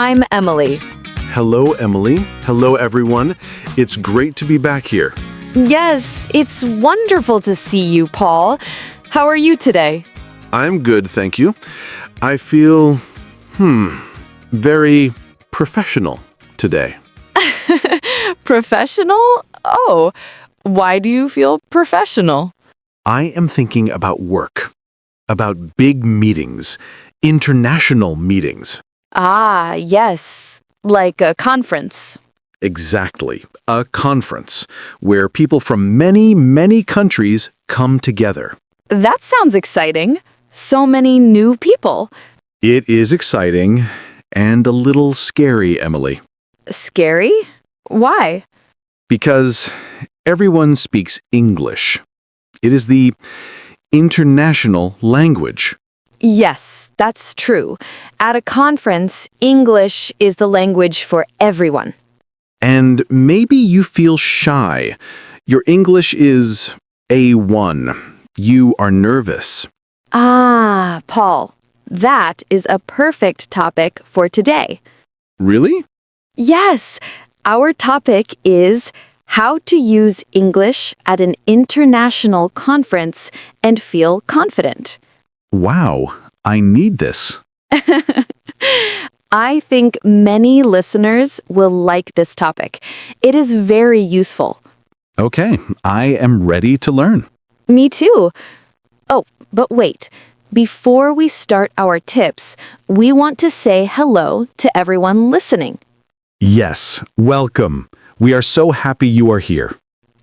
I'm Emily. Hello, Emily. Hello, everyone. It's great to be back here. Yes, it's wonderful to see you, Paul. How are you today? I'm good, thank you. I feel, very professional today. Professional? Oh, why do you feel professional? I am thinking about work, about big meetings, international meetings. Ah, yes, like a conference. Exactly, a conference where people from many, many countries come together. That sounds exciting. So many new people. It is exciting and a little scary, Emily, Scary? Why? because everyone speaks English. It is the international language. Yes, that's true. At a conference, English is the language for everyone. And maybe you feel shy. Your English is A1. You are nervous. Ah, Paul, that is a perfect topic for today. Really? Yes, our topic is how to use English at an international conference and feel confident. Wow, I need this. I think many listeners will like this topic. It is very useful. Okay, I am ready to learn. Me too. Oh, but wait. Before we start our tips, we want to say hello to everyone listening. Yes, welcome. We are so happy you are here.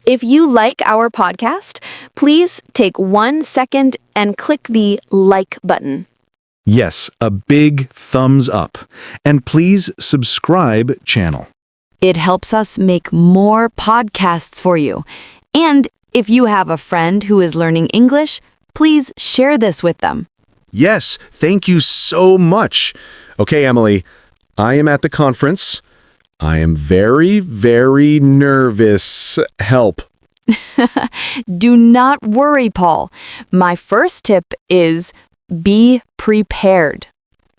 If you like our podcast, please take 1 second and click the like button. Yes, a big thumbs up. And please subscribe channel. It helps us make more podcasts for you. And if you have a friend who is learning English, please share this with them. Yes, thank you so much. Okay, Emily, I am at the conference. I am very, very nervous. Help. Do not worry, Paul. My first tip is be prepared.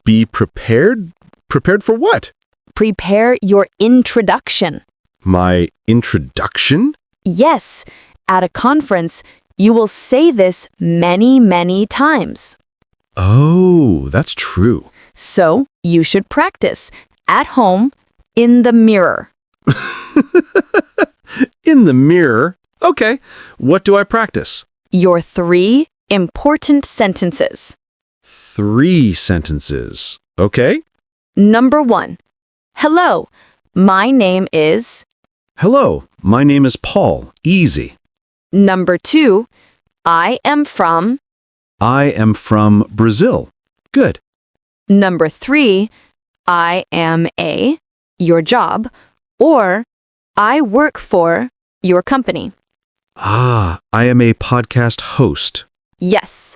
Be prepared? Prepared for what? Prepare your introduction. My introduction? Yes, at a conference, you will say this many, many times. Oh, that's true. So you should practice at home in the mirror. In the mirror? Okay, what do I practice? Your 3 important sentences. 3 sentences. Okay? Number 1. Hello, my name is. Hello, my name is Paul. Easy. Number 2. I am from. I am from Brazil. Good. Number 3. I am a. Your job. Or I work for your company. Ah, I am a podcast host. Yes.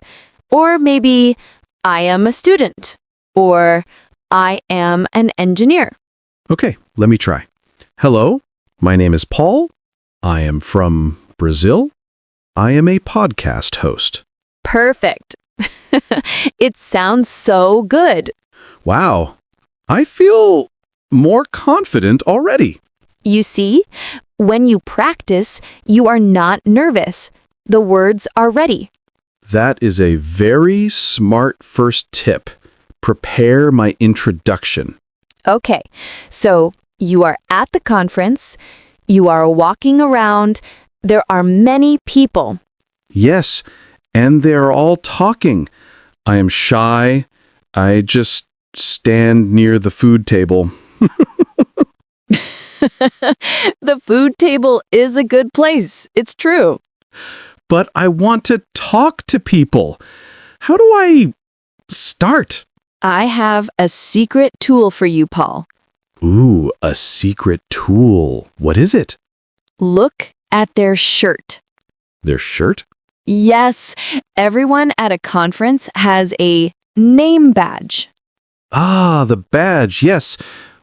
Or maybe I am a student. Or I am an engineer. Okay, let me try. Hello, my name is Paul. I am from Brazil. I am a podcast host. Perfect. It sounds so good. Wow, I feel more confident already. You see, when you practice, you are not nervous. The words are ready. That is a very smart first tip. Prepare my introduction. Okay, so you are at the conference, you are walking around, there are many people. Yes, and they're all talking. I am shy. I just stand near the food table. The food table is a good place. It's true. But I want to talk to people. How do I start? I have a secret tool for you, Paul. Ooh, a secret tool. What is it? Look at their shirt. Their shirt? Yes, everyone at a conference has a name badge. Ah, the badge, yes.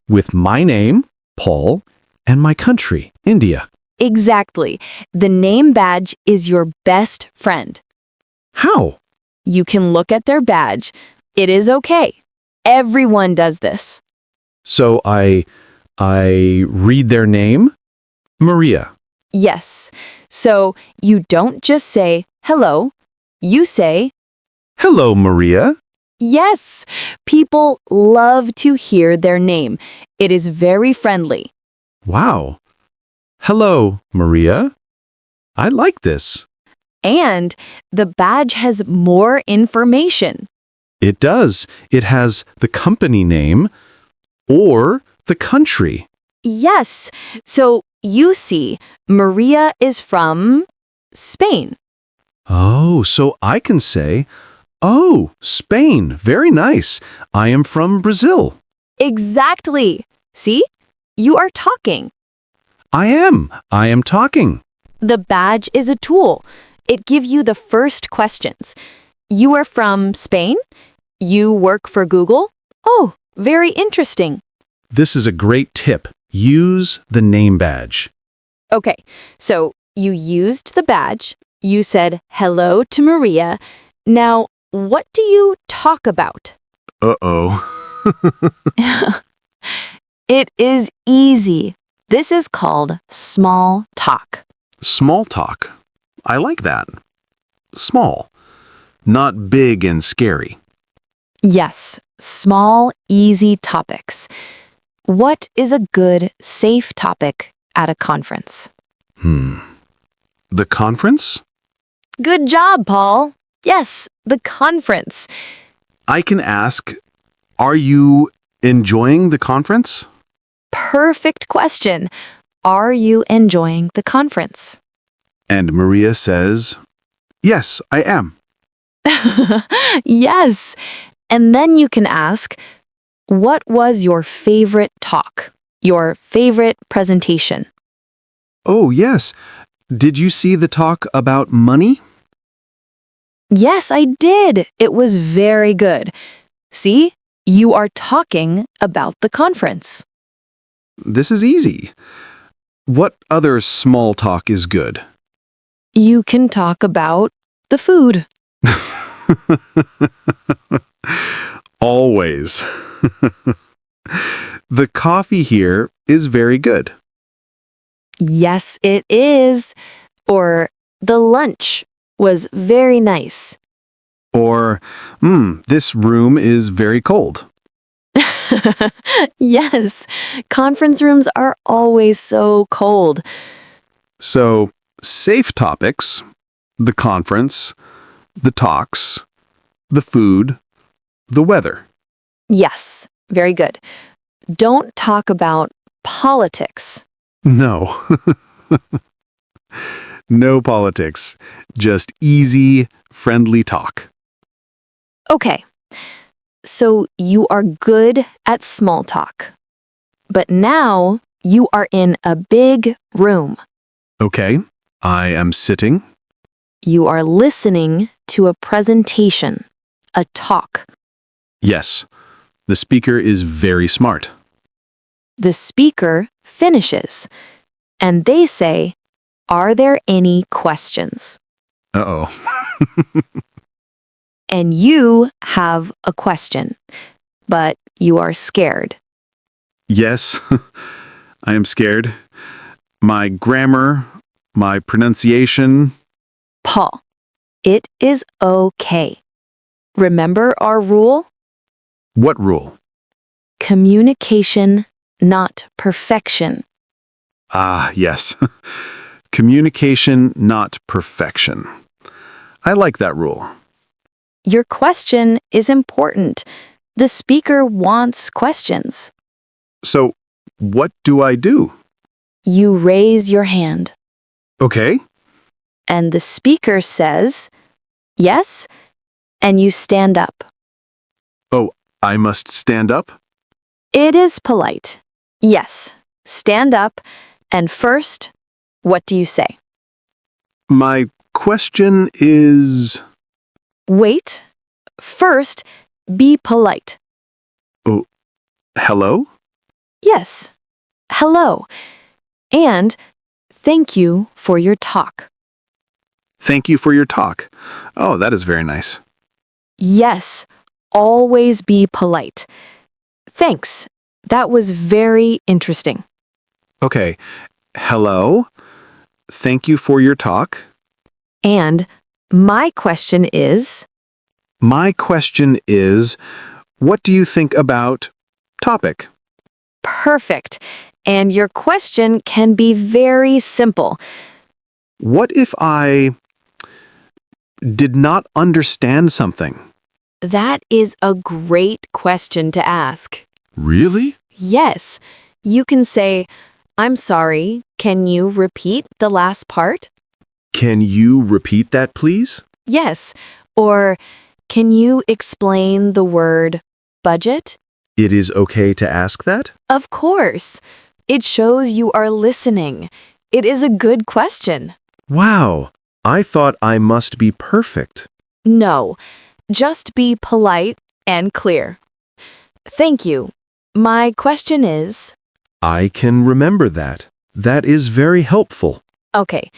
With my name, Paul, and my country, India. Exactly. The name badge is your best friend. How? You can look at their badge. It is okay. Everyone does this. So I read their name? Maria. Yes. So you don't just say hello, you say Hello, Maria. yes. People love to hear their name. It is very friendly. Wow. Hello, Maria. I like this. And the badge has more information. It does. It has the company name or the country. Yes. So you see, Maria is from Spain. Oh, so I can say, oh, Spain, very nice. I am from Brazil. Exactly. See? You are talking. I am talking. The badge is a tool. It gives you the first questions. You are from Spain? You work for Google? Oh, very interesting. This is a great tip. Use the name badge. Okay, so you used the badge. You said hello to Maria. Now, what do you talk about? Uh-oh. It is easy. This is called small talk. Small talk. I like that. Small. Not big and scary. Yes, small, easy topics. What is a good, safe topic at a conference? The conference? Good job, Paul. Yes, the conference. I can ask, are you enjoying the conference? Perfect question. Are you enjoying the conference? And Maria says, yes, I am. Yes. And then you can ask, what was your favorite talk? Your favorite presentation? Oh, yes. Did you see the talk about money? Yes, I did. It was very good. See, you are talking about the conference. This is easy. What other small talk is good? You can talk about the food. Always. The coffee here is very good. Yes, it is. Or the lunch was very nice. Or, this room is very cold. Yes, conference rooms are always so cold. So, safe topics, the conference, the talks, the food, the weather. Yes, very good. Don't talk about politics. No. No politics. Just easy, friendly talk. Okay, so you are good at small talk. But now you are in a big room. Okay, I am sitting. You are listening to a presentation, a talk. Yes, the speaker is very smart. The speaker finishes, and they say, "Are there any questions?" Uh-oh. And you have a question, but you are scared. Yes, I am scared. My grammar, my pronunciation. Paul, it is okay. Remember our rule? What rule? Communication, not perfection. Ah, yes. Communication, not perfection. I like that rule. Your question is important. The speaker wants questions. So, what do I do? You raise your hand, Okay. and the speaker says, "Yes," and you stand up. Oh, I must stand up? It is polite. Yes, stand up, and first, what do you say? My question is... Wait. First, be polite. Hello? Yes. Hello. And thank you for your talk. Thank you for your talk. Oh, that is very nice. Yes. Always be polite. Thanks. That was very interesting. Okay. Hello. Thank you for your talk. And my question is, My question is, what do you think about topic? perfect. And your question can be very simple. What if I did not understand something? That is a great question to ask. Really? Yes, you can say, I'm sorry, can you repeat the last part? Can you repeat that, please? Yes. Or, can you explain the word budget? It is okay to ask that? Of course. It shows you are listening. It is a good question. Wow. I thought I must be perfect. No, just be polite and clear. Thank you. My question is, I can remember that. That is very helpful. okay,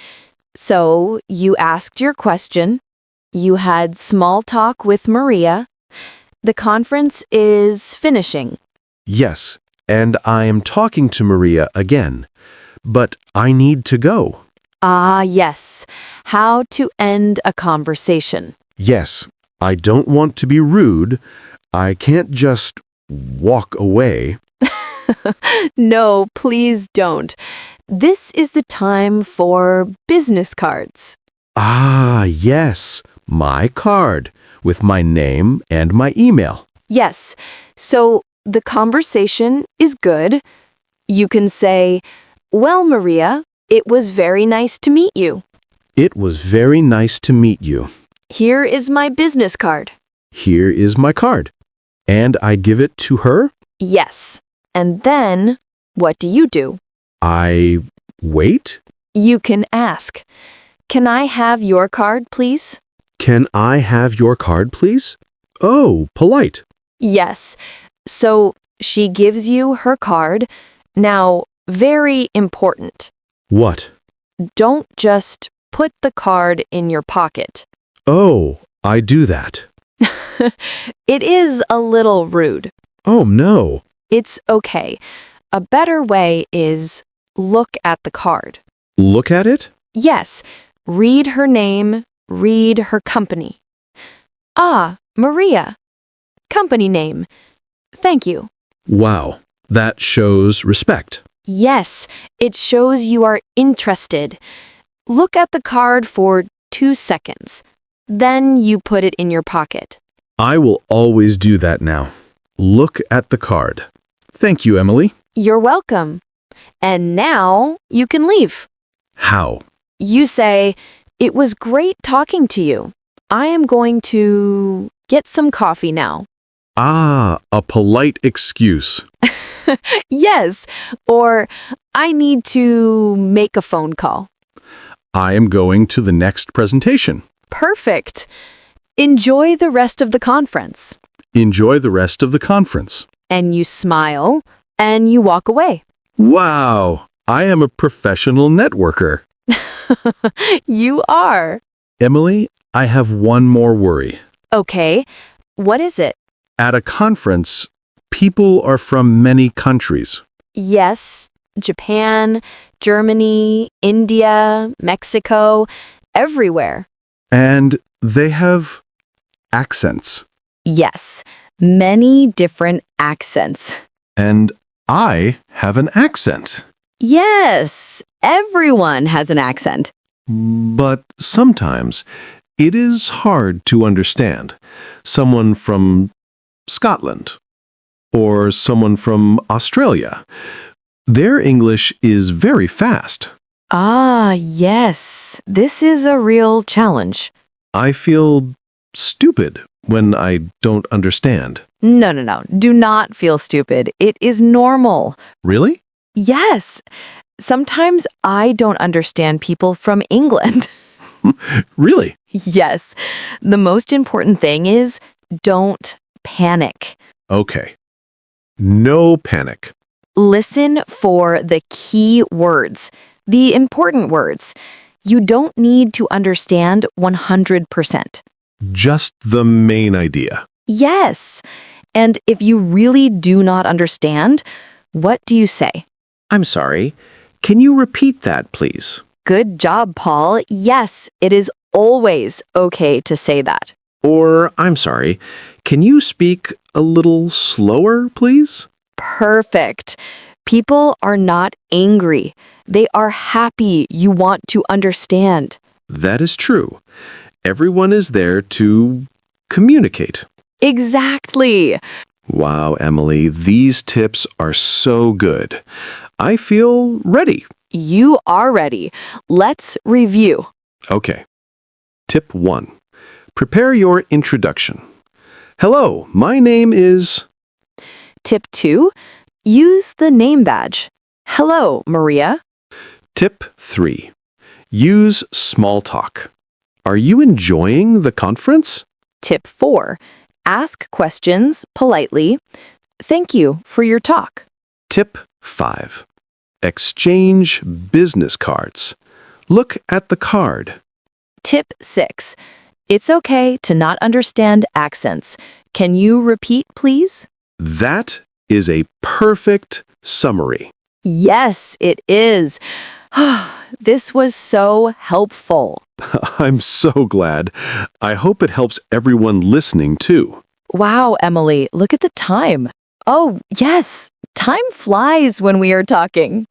so you asked your question. You had small talk with Maria. The conference is finishing. Yes, and I am talking to Maria again. But I need to go. Ah, yes. How to end a conversation. Yes, I don't want to be rude. I can't just walk away. No, please don't. This is the time for business cards. Ah, yes, my card with my name and my email. Yes, so the conversation is good. You can say, well, Maria, it was very nice to meet you. It was very nice to meet you. Here is my business card. Here is my card. And I give it to her? Yes. And then, what do? I wait? You can ask, can I have your card, please? Can I have your card, please? Oh, polite. Yes. So she gives you her card. Now, very important. What? Don't just put the card in your pocket. Oh, I do that. It is a little rude. Oh, no. It's okay. A better way is look at the card. Look at it? Yes, read her name, read her company. Ah, Maria. Company name. Thank you. Wow, that shows respect. Yes, it shows you are interested. Look at the card for 2 seconds. Then you put it in your pocket. I will always do that now. Look at the card. Thank you, Emily. You're welcome. And now you can leave. How? You say, it was great talking to you. I am going to get some coffee now. Ah, a polite excuse. Yes, or I need to make a phone call. I am going to the next presentation. Perfect. Enjoy the rest of the conference. Enjoy the rest of the conference. And you smile and you walk away. Wow, I am a professional networker. You are. Emily, I have one more worry. Okay, what is it? At a conference, people are from many countries. Yes, Japan, Germany, India, Mexico, everywhere. And they have accents. Yes, many different accents. And I have an accent. Yes, everyone has an accent. But sometimes it is hard to understand. Someone from Scotland or someone from Australia. Their English is very fast. Ah, yes, this is a real challenge. I feel stupid when I don't understand. No. Do not feel stupid. It is normal. Really? Yes. Sometimes I don't understand people from England. Really? Yes. The most important thing is don't panic. Okay. No panic. Listen for the key words, the important words. You don't need to understand 100%. Just the main idea. Yes. And if you really do not understand, what do you say? I'm sorry. Can you repeat that, please? Good job, Paul. Yes, it is always okay to say that. Or, I'm sorry. Can you speak a little slower, please? Perfect. People are not angry. They are happy you want to understand. That is true. Everyone is there to communicate. Exactly. Wow, Emily, these tips are so good. I feel ready. You are ready. Let's review. Okay. Tip 1. Prepare your introduction. Hello, my name is... Tip 2. Use the name badge. Hello, Maria. Tip 3. Use small talk. Are you enjoying the conference? Tip 4. Ask questions politely. Thank you for your talk. Tip 5. Exchange business cards. Look at the card. Tip 6. It's okay to not understand accents. Can you repeat, please? That is a perfect summary. Yes, it is. This was so helpful. I'm so glad. I hope it helps everyone listening too. Wow, Emily, look at the time. Oh, yes. Time flies when we are talking.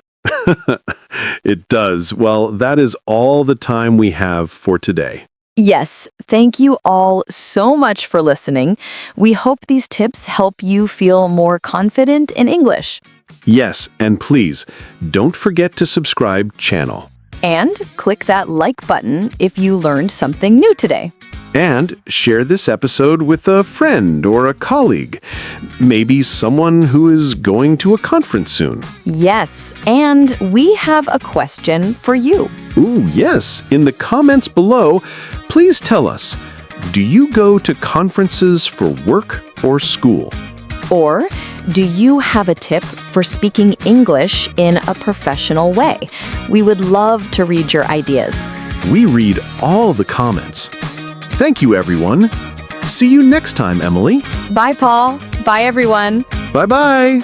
It does. Well, that is all the time we have for today. Yes, thank you all so much for listening. We hope these tips help you feel more confident in English. Yes, and please, don't forget to subscribe channel. And click that like button if you learned something new today. And share this episode with a friend or a colleague. Maybe someone who is going to a conference soon. Yes, and we have a question for you. Ooh, yes. In the comments below, please tell us, do you go to conferences for work or school? Or do you have a tip for speaking English in a professional way? We would love to read your ideas. We read all the comments. Thank you, everyone. See you next time, Emily. Bye, Paul. Bye, everyone. Bye-bye.